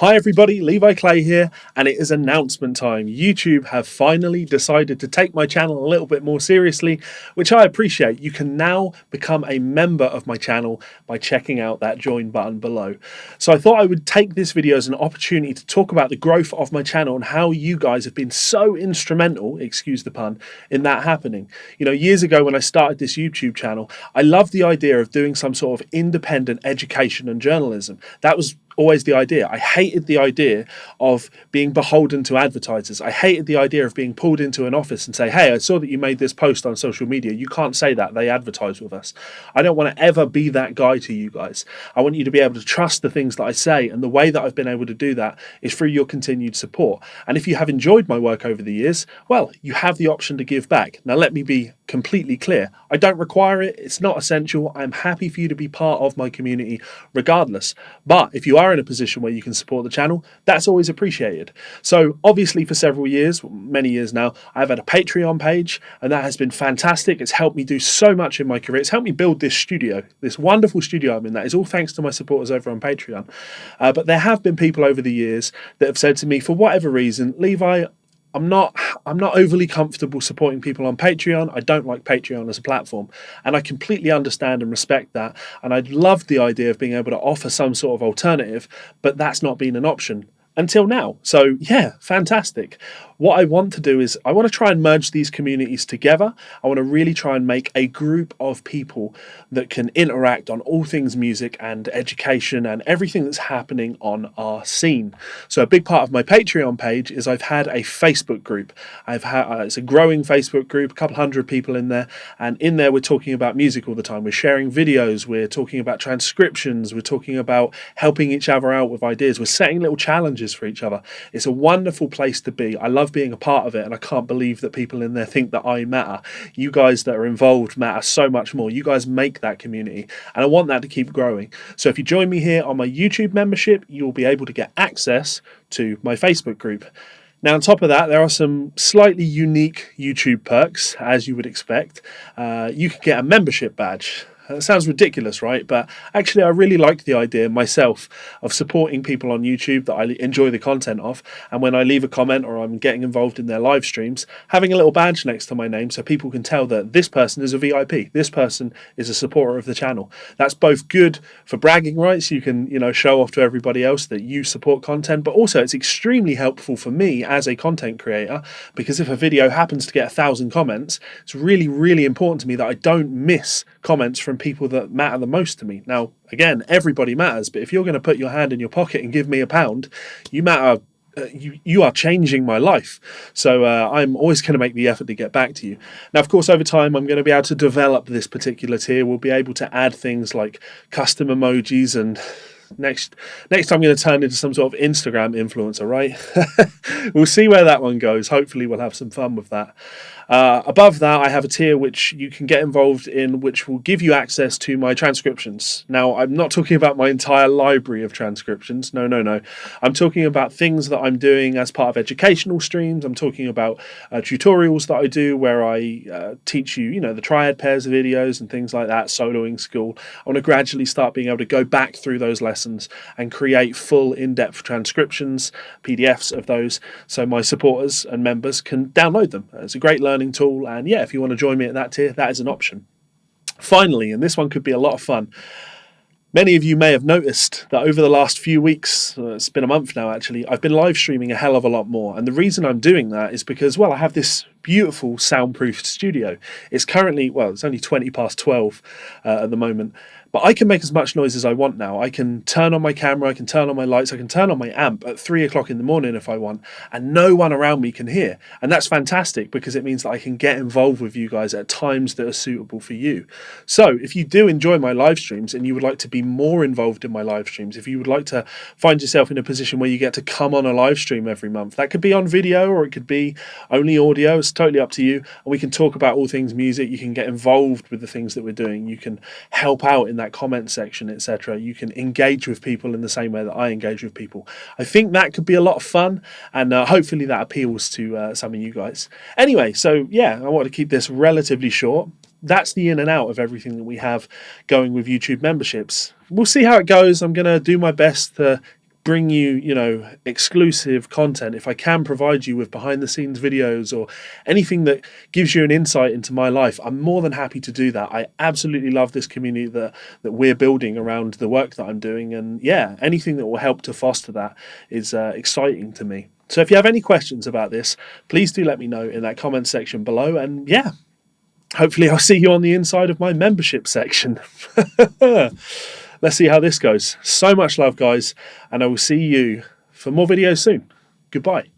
Hi everybody, Levi Clay here, and it is announcement time. YouTube have finally decided to take my channel a little bit more seriously, which I appreciate. You can now become a member of my channel by checking out that join button below. So I thought I would take this video as an opportunity to talk about the growth of my channel and how you guys have been so instrumental, excuse the pun, in that happening. You know, years ago when I started this YouTube channel, I loved the idea of doing some sort of independent education and journalism. That was always the idea. I hated the idea of being beholden to advertisers. I hated the idea of being pulled into an office and say, hey, I saw that you made this post on social media. You can't say that. They advertise with us. I don't want to ever be that guy to you guys. I want you to be able to trust the things that I say, and the way that I've been able to do that is through your continued support. And if you have enjoyed my work over the years, well, you have the option to give back. Now, let me be completely clear. I don't require it. It's not essential. I'm happy for you to be part of my community regardless. But if you are in a position where you can support the channel, that's always appreciated. So obviously for several years, many years now, I've had a Patreon page, and that has been fantastic. It's helped me do so much in my career. It's helped me build this studio, this wonderful studio I'm in. That is all thanks to my supporters over on Patreon. But there have been people over the years that have said to me, for whatever reason, Levi, I'm not overly comfortable supporting people on Patreon. I don't like Patreon as a platform, and I completely understand and respect that. And I'd love the idea of being able to offer some sort of alternative, but that's not been an option until now. So yeah, fantastic. What I want to do is I want to try and merge these communities together. I want to really try and make a group of people that can interact on all things music and education and everything that's happening on our scene. So a big part of my Patreon page is I've had a Facebook group. It's a growing Facebook group, a couple hundred people in there, and in there we're talking about music all the time. We're sharing videos, we're talking about transcriptions, we're talking about helping each other out with ideas, we're setting little challenges for each other. It's a wonderful place to be. I love being a part of it, and I can't believe that people in there think that I matter. You guys that are involved matter so much more. You guys make that community, and I want that to keep growing. So if you join me here on my YouTube membership, you'll be able to get access to my Facebook group. Now, on top of that, there are some slightly unique YouTube perks, as you would expect. You can get a membership badge. That sounds ridiculous, right? But actually, I really like the idea myself of supporting people on YouTube that I enjoy the content of. And when I leave a comment or I'm getting involved in their live streams, having a little badge next to my name so people can tell that this person is a VIP. This person is a supporter of the channel. That's both good for bragging rights. You can, show off to everybody else that you support content, but also it's extremely helpful for me as a content creator, because if a video happens to get 1,000 comments, it's really, really important to me that I don't miss comments from people that matter the most to me. Now, again, everybody matters, but if you're going to put your hand in your pocket and give me £1, you matter. You are changing my life. So I'm always going to make the effort to get back to you. Now, of course, over time, I'm going to be able to develop this particular tier. We'll be able to add things like custom emojis, and next I'm going to turn into some sort of Instagram influencer, right? We'll see where that one goes. Hopefully we'll have some fun with that. Above that, I have a tier which you can get involved in, which will give you access to my transcriptions. Now, I'm not talking about my entire library of transcriptions. No. I'm talking about things that I'm doing as part of educational streams. I'm talking about tutorials that I do where I teach you, the triad pairs of videos and things like that, soloing school. I want to gradually start being able to go back through those lessons and create full in-depth transcriptions, PDFs of those, so my supporters and members can download them. It's a great learning tool, and yeah, if you want to join me at that tier, that is an option. Finally, and this one could be a lot of fun, many of you may have noticed that over the last few weeks, it's been a month now actually, I've been live streaming a hell of a lot more, and the reason I'm doing that is because, well, I have this beautiful soundproofed studio. It's currently, it's only 20 past 12 at the moment, but I can make as much noise as I want now. I can turn on my camera, I can turn on my lights, I can turn on my amp at 3 o'clock in the morning if I want, and no one around me can hear. And that's fantastic because it means that I can get involved with you guys at times that are suitable for you. So if you do enjoy my live streams and you would like to be more involved in my live streams, if you would like to find yourself in a position where you get to come on a live stream every month, that could be on video or it could be only audio. It's totally up to you. And we can talk about all things music. You can get involved with the things that we're doing. You can help out in that comment section, etc. You can engage with people in the same way that I engage with people. I think that could be a lot of fun, and hopefully that appeals to some of you guys. Anyway, so yeah, I want to keep this relatively short. That's the in and out of everything that we have going with YouTube memberships. We'll see how it goes. I'm going to do my best to bring you, exclusive content, if I can provide you with behind the scenes videos or anything that gives you an insight into my life, I'm more than happy to do that. I absolutely love this community that we're building around the work that I'm doing. And yeah, anything that will help to foster that is exciting to me. So if you have any questions about this, please do let me know in that comment section below. And yeah, hopefully I'll see you on the inside of my membership section. Let's see how this goes. So much love, guys, and I will see you for more videos soon. Goodbye.